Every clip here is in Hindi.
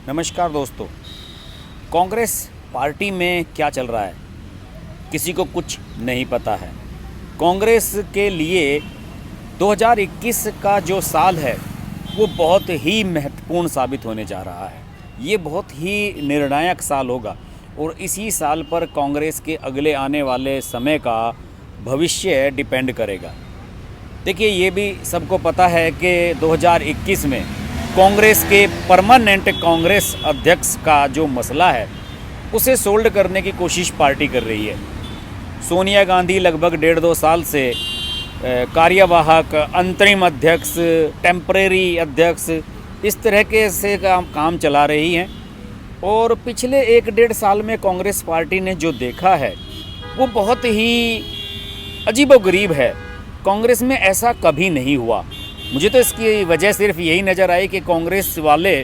नमस्कार दोस्तों। कांग्रेस पार्टी में क्या चल रहा है किसी को कुछ नहीं पता है। कांग्रेस के लिए 2021 का जो साल है वो बहुत ही महत्वपूर्ण साबित होने जा रहा है। ये बहुत ही निर्णायक साल होगा और इसी साल पर कांग्रेस के अगले आने वाले समय का भविष्य डिपेंड करेगा। देखिए, ये भी सबको पता है कि 2021 में कांग्रेस के परमानेंट कांग्रेस अध्यक्ष का जो मसला है उसे सोल्व करने की कोशिश पार्टी कर रही है। सोनिया गांधी लगभग 1.5-2 साल से कार्यवाहक, अंतरिम अध्यक्ष, टेम्परेरी अध्यक्ष इस तरह के से काम चला रही हैं और पिछले 1-1.5 साल में कांग्रेस पार्टी ने जो देखा है वो बहुत ही अजीबोगरीब है। कांग्रेस में ऐसा कभी नहीं हुआ। मुझे तो इसकी वजह सिर्फ यही नज़र आई कि कांग्रेस वाले,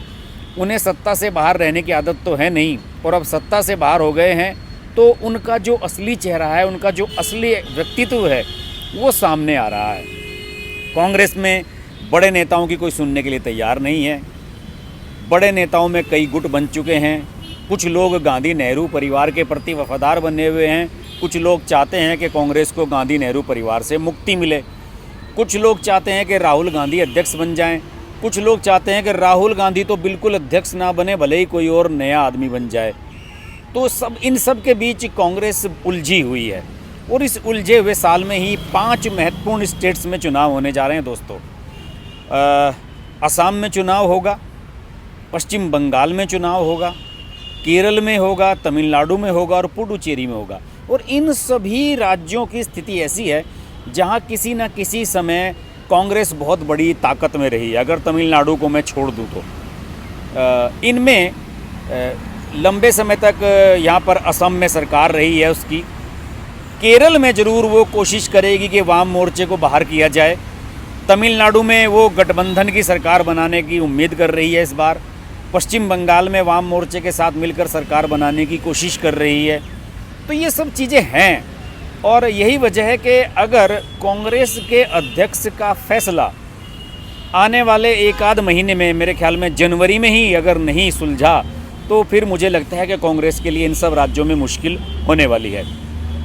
उन्हें सत्ता से बाहर रहने की आदत तो है नहीं और अब सत्ता से बाहर हो गए हैं तो उनका जो असली चेहरा है, उनका जो असली व्यक्तित्व है वो सामने आ रहा है। कांग्रेस में बड़े नेताओं की कोई सुनने के लिए तैयार नहीं है। बड़े नेताओं में कई गुट बन चुके हैं। कुछ लोग गांधी नेहरू परिवार के प्रति वफादार बने हुए हैं। कुछ लोग चाहते हैं कि कांग्रेस को गांधी नेहरू परिवार से मुक्ति मिले। कुछ लोग चाहते हैं कि राहुल गांधी अध्यक्ष बन जाएं। कुछ लोग चाहते हैं कि राहुल गांधी तो बिल्कुल अध्यक्ष ना बने, भले ही कोई और नया आदमी बन जाए। तो इन सब के बीच कांग्रेस उलझी हुई है और इस उलझे हुए साल में ही 5 महत्वपूर्ण स्टेट्स में चुनाव होने जा रहे हैं दोस्तों। असम में चुनाव होगा, पश्चिम बंगाल में चुनाव होगा, केरल में होगा, तमिलनाडु में होगा और पुडुचेरी में होगा। और इन सभी राज्यों की स्थिति ऐसी है जहां किसी न किसी समय कांग्रेस बहुत बड़ी ताकत में रही है। अगर तमिलनाडु को मैं छोड़ दूं तो इनमें लंबे समय तक यहां पर असम में सरकार रही है उसकी। केरल में ज़रूर वो कोशिश करेगी कि वाम मोर्चे को बाहर किया जाए। तमिलनाडु में वो गठबंधन की सरकार बनाने की उम्मीद कर रही है इस बार। पश्चिम बंगाल में वाम मोर्चे के साथ मिलकर सरकार बनाने की कोशिश कर रही है। तो ये सब चीज़ें हैं और यही वजह है कि अगर कांग्रेस के अध्यक्ष का फैसला आने वाले 1-आध महीने में, मेरे ख्याल में जनवरी में ही अगर नहीं सुलझा तो फिर मुझे लगता है कि कांग्रेस के लिए इन सब राज्यों में मुश्किल होने वाली है।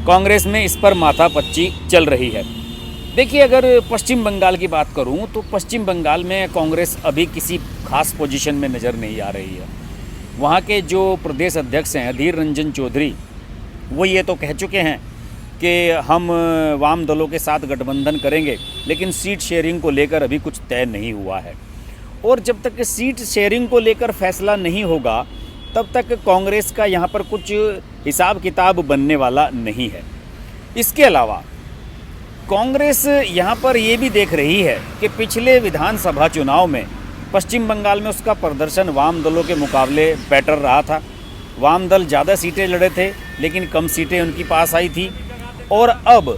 कांग्रेस में इस पर माथापच्ची चल रही है। देखिए, अगर पश्चिम बंगाल की बात करूं तो पश्चिम बंगाल में कांग्रेस अभी किसी खास पोजीशन में नज़र नहीं आ रही है। वहाँ के जो प्रदेश अध्यक्ष हैं अधीर रंजन चौधरी, वो ये तो कह चुके हैं कि हम वाम दलों के साथ गठबंधन करेंगे, लेकिन सीट शेयरिंग को लेकर अभी कुछ तय नहीं हुआ है। और जब तक सीट शेयरिंग को लेकर फैसला नहीं होगा तब तक कांग्रेस का यहाँ पर कुछ हिसाब किताब बनने वाला नहीं है। इसके अलावा कांग्रेस यहाँ पर ये भी देख रही है कि पिछले विधानसभा चुनाव में पश्चिम बंगाल में उसका प्रदर्शन वाम दलों के मुकाबले बेटर रहा था। वाम दल ज़्यादा सीटें लड़े थे लेकिन कम सीटें उनकी पास आई थी। और अब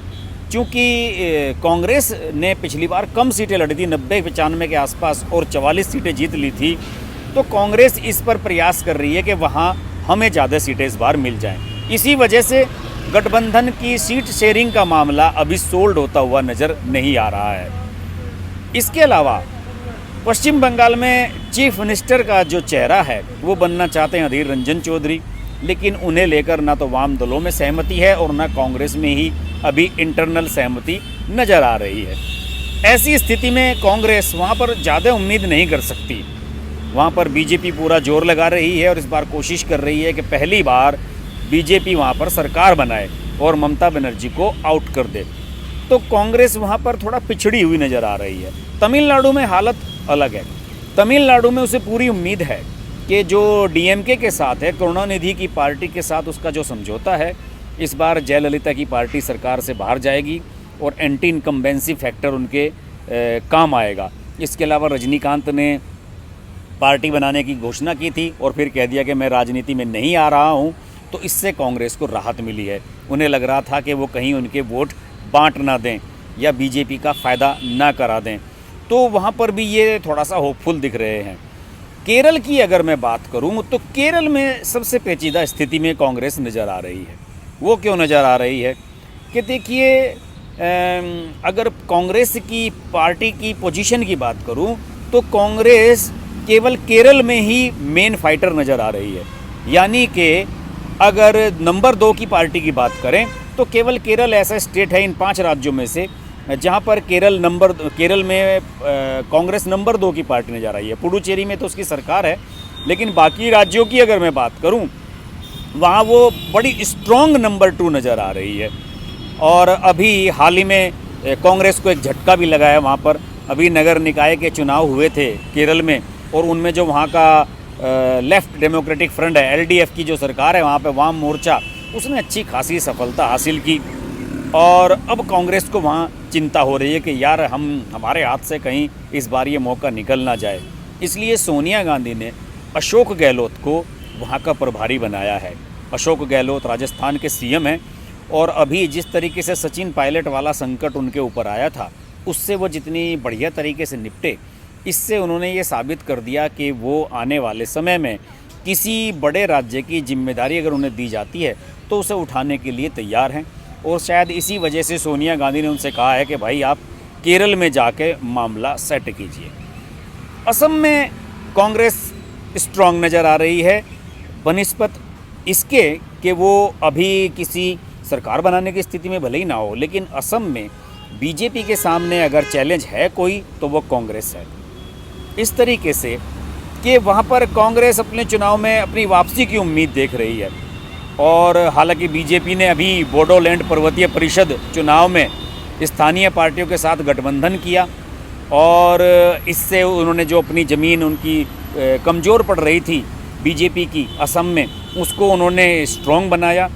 चूंकि कांग्रेस ने पिछली बार कम सीटें लड़ी थी, 90-95 के आसपास, और 44 सीटें जीत ली थी, तो कांग्रेस इस पर प्रयास कर रही है कि वहाँ हमें ज़्यादा सीटें इस बार मिल जाएं। इसी वजह से गठबंधन की सीट शेयरिंग का मामला अभी सोल्ड होता हुआ नज़र नहीं आ रहा है। इसके अलावा पश्चिम बंगाल में चीफ मिनिस्टर का जो चेहरा है वो बनना चाहते हैं अधीर रंजन चौधरी, लेकिन उन्हें लेकर ना तो वाम दलों में सहमति है और ना कांग्रेस में ही अभी इंटरनल सहमति नज़र आ रही है। ऐसी स्थिति में कांग्रेस वहाँ पर ज़्यादा उम्मीद नहीं कर सकती। वहाँ पर बीजेपी पूरा जोर लगा रही है और इस बार कोशिश कर रही है कि पहली बार बीजेपी वहाँ पर सरकार बनाए और ममता बनर्जी को आउट कर दे। तो कांग्रेस वहाँ पर थोड़ा पिछड़ी हुई नज़र आ रही है। तमिलनाडु में हालत अलग है। तमिलनाडु में उसे पूरी उम्मीद है कि जो डीएमके के साथ है, करुणानिधि की पार्टी के साथ उसका जो समझौता है, इस बार जयललिता की पार्टी सरकार से बाहर जाएगी और एंटी इनकम्बेंसी फैक्टर उनके काम आएगा। इसके अलावा रजनीकांत ने पार्टी बनाने की घोषणा की थी और फिर कह दिया कि मैं राजनीति में नहीं आ रहा हूं, तो इससे कांग्रेस को राहत मिली है। उन्हें लग रहा था कि वो कहीं उनके वोट बांट ना दें या बीजेपी का फ़ायदा ना करा दें, तो वहाँ पर भी ये थोड़ा सा होपफुल दिख रहे हैं। केरल की अगर मैं बात करूं तो केरल में सबसे पेचीदा स्थिति में कांग्रेस नज़र आ रही है। वो क्यों नज़र आ रही है कि देखिए, अगर कांग्रेस की पार्टी की पोजीशन की बात करूं तो कांग्रेस केवल केरल में ही मेन फाइटर नज़र आ रही है। यानी कि अगर नंबर 2 की पार्टी की बात करें तो केवल केरल ऐसा स्टेट है इन 5 राज्यों में से जहां पर केरल में कांग्रेस नंबर 2 की पार्टी नज़र आई है। पुडुचेरी में तो उसकी सरकार है, लेकिन बाकी राज्यों की अगर मैं बात करूं वहाँ वो बड़ी स्ट्रॉन्ग नंबर 2 नज़र आ रही है। और अभी हाल ही में कांग्रेस को एक झटका भी लगा है। वहाँ पर अभी नगर निकाय के चुनाव हुए थे केरल में, और उनमें जो वहाँ का लेफ्ट डेमोक्रेटिक फ्रंट है, LDF की जो सरकार है, वहाँ पे वाम मोर्चा, उसने अच्छी खासी सफलता हासिल की। और अब कांग्रेस को वहाँ चिंता हो रही है कि यार हमारे हाथ से कहीं इस बार ये मौका निकल ना जाए। इसलिए सोनिया गांधी ने अशोक गहलोत को वहाँ का प्रभारी बनाया है। अशोक गहलोत राजस्थान के CM हैं, और अभी जिस तरीके से सचिन पायलट वाला संकट उनके ऊपर आया था, उससे वो जितनी बढ़िया तरीके से निपटे, इससे उन्होंने ये साबित कर दिया कि वो आने वाले समय में किसी बड़े राज्य की जिम्मेदारी अगर उन्हें दी जाती है तो उसे उठाने के लिए तैयार हैं। और शायद इसी वजह से सोनिया गांधी ने उनसे कहा है कि भाई आप केरल में जाके मामला सेट कीजिए। असम में कांग्रेस स्ट्रॉन्ग नज़र आ रही है बनिस्बत इसके कि वो अभी किसी सरकार बनाने की स्थिति में भले ही ना हो, लेकिन असम में बीजेपी के सामने अगर चैलेंज है कोई तो वो कांग्रेस है। इस तरीके से कि वहाँ पर कांग्रेस अपने चुनाव में अपनी वापसी की उम्मीद देख रही है। और हालांकि बीजेपी ने अभी बोडोलैंड पर्वतीय परिषद चुनाव में स्थानीय पार्टियों के साथ गठबंधन किया, और इससे उन्होंने जो अपनी ज़मीन उनकी कमज़ोर पड़ रही थी बीजेपी की असम में, उसको उन्होंने स्ट्रॉन्ग बनाया।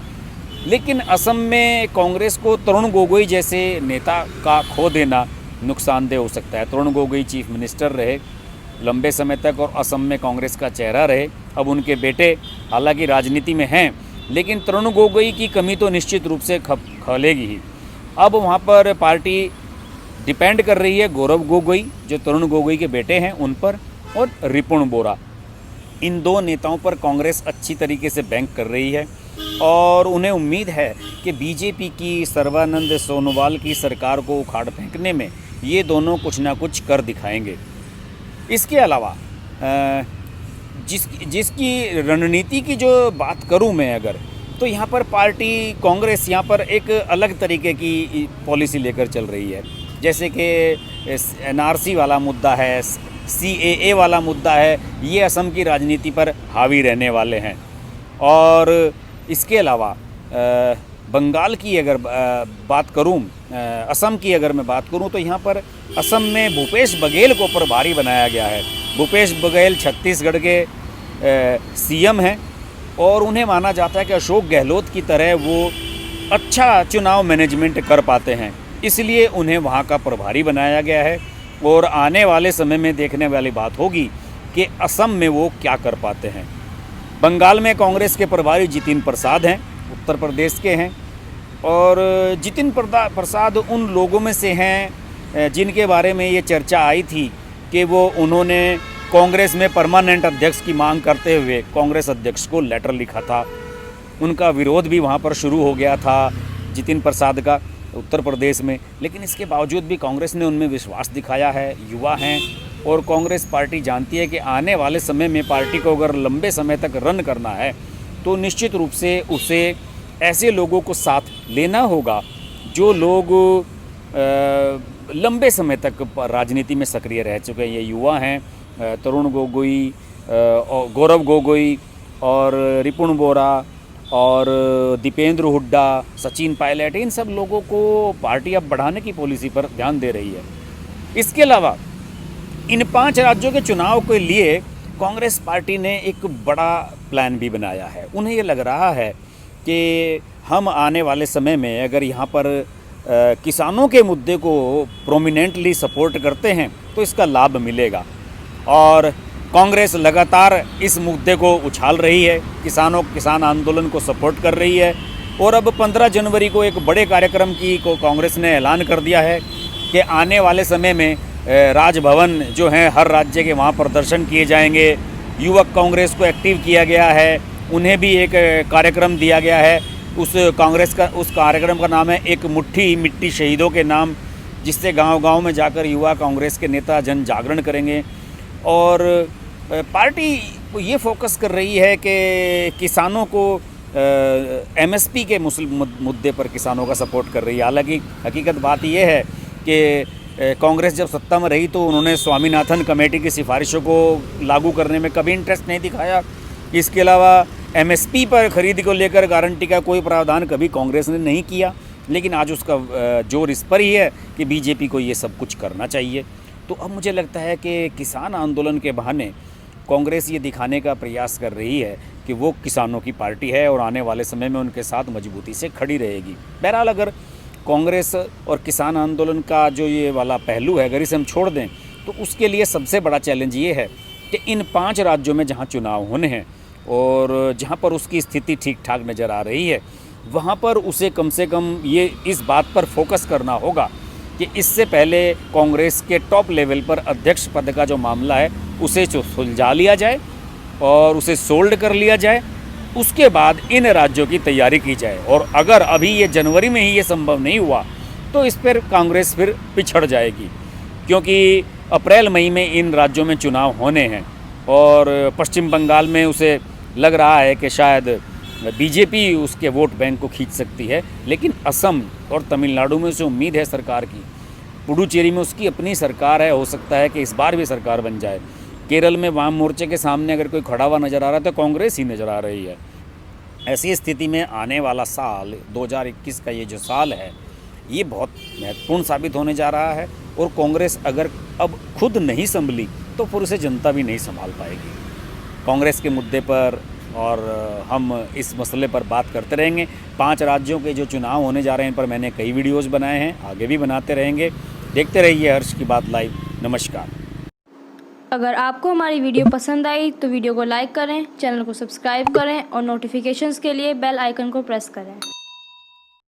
लेकिन असम में कांग्रेस को तरुण गोगोई जैसे नेता का खो देना नुकसानदेह हो सकता है। तरुण गोगोई चीफ मिनिस्टर रहे लंबे समय तक और असम में कांग्रेस का चेहरा रहे। अब उनके बेटे हालांकि राजनीति में हैं, लेकिन तरुण गोगोई की कमी तो निश्चित रूप से खलेगी ही। अब वहाँ पर पार्टी डिपेंड कर रही है गौरव गोगोई जो तरुण गोगोई के बेटे हैं उन पर, और रिपुण बोरा, इन 2 नेताओं पर कांग्रेस अच्छी तरीके से बैंक कर रही है। और उन्हें उम्मीद है कि बीजेपी की सर्बानंद सोनोवाल की सरकार को उखाड़ फेंकने में ये दोनों कुछ ना कुछ कर दिखाएंगे। इसके अलावा जिसकी रणनीति की जो बात करूं मैं अगर, तो यहाँ पर पार्टी कांग्रेस यहाँ पर एक अलग तरीके की पॉलिसी लेकर चल रही है। जैसे कि NRC वाला मुद्दा है, CAA वाला मुद्दा है, ये असम की राजनीति पर हावी रहने वाले हैं। और इसके अलावा बंगाल की अगर बात करूं, असम की अगर मैं बात करूं, तो यहाँ पर असम में भूपेश बघेल को प्रभारी बनाया गया है। भूपेश बघेल छत्तीसगढ़ के CM हैं, और उन्हें माना जाता है कि अशोक गहलोत की तरह वो अच्छा चुनाव मैनेजमेंट कर पाते हैं, इसलिए उन्हें वहाँ का प्रभारी बनाया गया है। और आने वाले समय में देखने वाली बात होगी कि असम में वो क्या कर पाते हैं। बंगाल में कांग्रेस के प्रभारी जितिन प्रसाद हैं, उत्तर प्रदेश के हैं, और जितिन प्रसाद उन लोगों में से हैं जिनके बारे में ये चर्चा आई थी कि उन्होंने कांग्रेस में परमानेंट अध्यक्ष की मांग करते हुए कांग्रेस अध्यक्ष को लेटर लिखा था। उनका विरोध भी वहाँ पर शुरू हो गया था जितिन प्रसाद का उत्तर प्रदेश में, लेकिन इसके बावजूद भी कांग्रेस ने उनमें विश्वास दिखाया है। युवा हैं, और कांग्रेस पार्टी जानती है कि आने वाले समय में पार्टी को अगर लंबे समय तक रन करना है तो निश्चित रूप से उसे ऐसे लोगों को साथ लेना होगा जो लोग लंबे समय तक राजनीति में सक्रिय रह चुके हैं। ये युवा हैं, तरुण गोगोई, गौरव गोगोई और रिपुण बोरा और दीपेंद्र हुड्डा, सचिन पायलट, इन सब लोगों को पार्टी अब बढ़ाने की पॉलिसी पर ध्यान दे रही है। इसके अलावा इन 5 राज्यों के चुनाव के लिए कांग्रेस पार्टी ने एक बड़ा प्लान भी बनाया है। उन्हें ये लग रहा है कि हम आने वाले समय में अगर यहाँ पर किसानों के मुद्दे को प्रोमिनेंटली सपोर्ट करते हैं तो इसका लाभ मिलेगा। और कांग्रेस लगातार इस मुद्दे को उछाल रही है, किसान आंदोलन को सपोर्ट कर रही है। और अब 15 जनवरी को एक बड़े कार्यक्रम को कांग्रेस ने ऐलान कर दिया है कि आने वाले समय में राजभवन जो हैं हर राज्य के वहाँ प्रदर्शन किए जाएंगे। युवक कांग्रेस को एक्टिव किया गया है, उन्हें भी एक कार्यक्रम दिया गया है। उस कार्यक्रम का नाम है एक मुट्ठी मिट्टी शहीदों के नाम, जिससे गांव-गांव में जाकर युवा कांग्रेस के नेता जन जागरण करेंगे। और पार्टी ये फोकस कर रही है कि किसानों को एमएसपी के मुद्दे पर किसानों का सपोर्ट कर रही है। हालांकि हकीकत बात यह है कि कांग्रेस जब सत्ता में रही तो उन्होंने स्वामीनाथन कमेटी की सिफारिशों को लागू करने में कभी इंटरेस्ट नहीं दिखाया। इसके अलावा एमएसपी पर खरीद को लेकर गारंटी का कोई प्रावधान कभी कांग्रेस ने नहीं किया। लेकिन आज उसका जोर इस पर ही है कि बीजेपी को ये सब कुछ करना चाहिए। तो अब मुझे लगता है कि किसान आंदोलन के बहाने कांग्रेस ये दिखाने का प्रयास कर रही है कि वो किसानों की पार्टी है और आने वाले समय में उनके साथ मजबूती से खड़ी रहेगी। बहरहाल अगर कांग्रेस और किसान आंदोलन का जो ये वाला पहलू है अगर इसे हम छोड़ दें तो उसके लिए सबसे बड़ा चैलेंज ये है कि इन 5 राज्यों में जहाँ चुनाव होने हैं और जहाँ पर उसकी स्थिति ठीक ठाक नज़र आ रही है वहाँ पर उसे कम से कम ये इस बात पर फोकस करना होगा कि इससे पहले कांग्रेस के टॉप लेवल पर अध्यक्ष पद का जो मामला है उसे सुलझा लिया जाए और उसे सोल्ड कर लिया जाए। उसके बाद इन राज्यों की तैयारी की जाए और अगर अभी ये जनवरी में ही ये संभव नहीं हुआ तो इस पर कांग्रेस फिर पिछड़ जाएगी, क्योंकि अप्रैल मई में इन राज्यों में चुनाव होने हैं और पश्चिम बंगाल में उसे लग रहा है कि शायद बीजेपी उसके वोट बैंक को खींच सकती है। लेकिन असम और तमिलनाडु में उसे उम्मीद है सरकार की, पुडुचेरी में उसकी अपनी सरकार है, हो सकता है कि इस बार भी सरकार बन जाए। केरल में वाम मोर्चे के सामने अगर कोई खड़ा हुआ नज़र आ रहा है तो कांग्रेस ही नज़र आ रही है। ऐसी स्थिति में आने वाला साल 2021 का ये जो साल है ये बहुत महत्वपूर्ण साबित होने जा रहा है और कांग्रेस अगर अब खुद नहीं संभली तो फिर उसे जनता भी नहीं संभाल पाएगी। कांग्रेस के मुद्दे पर और हम इस मसले पर बात करते रहेंगे। 5 राज्यों के जो चुनाव होने जा रहे हैं इन पर मैंने कई वीडियोज़ बनाए हैं, आगे भी बनाते रहेंगे। देखते रहिए हर्ष की बात लाइव। नमस्कार। अगर आपको हमारी वीडियो पसंद आई तो वीडियो को लाइक करें, चैनल को सब्सक्राइब करें और नोटिफिकेशंस के लिए बेल आइकन को प्रेस करें।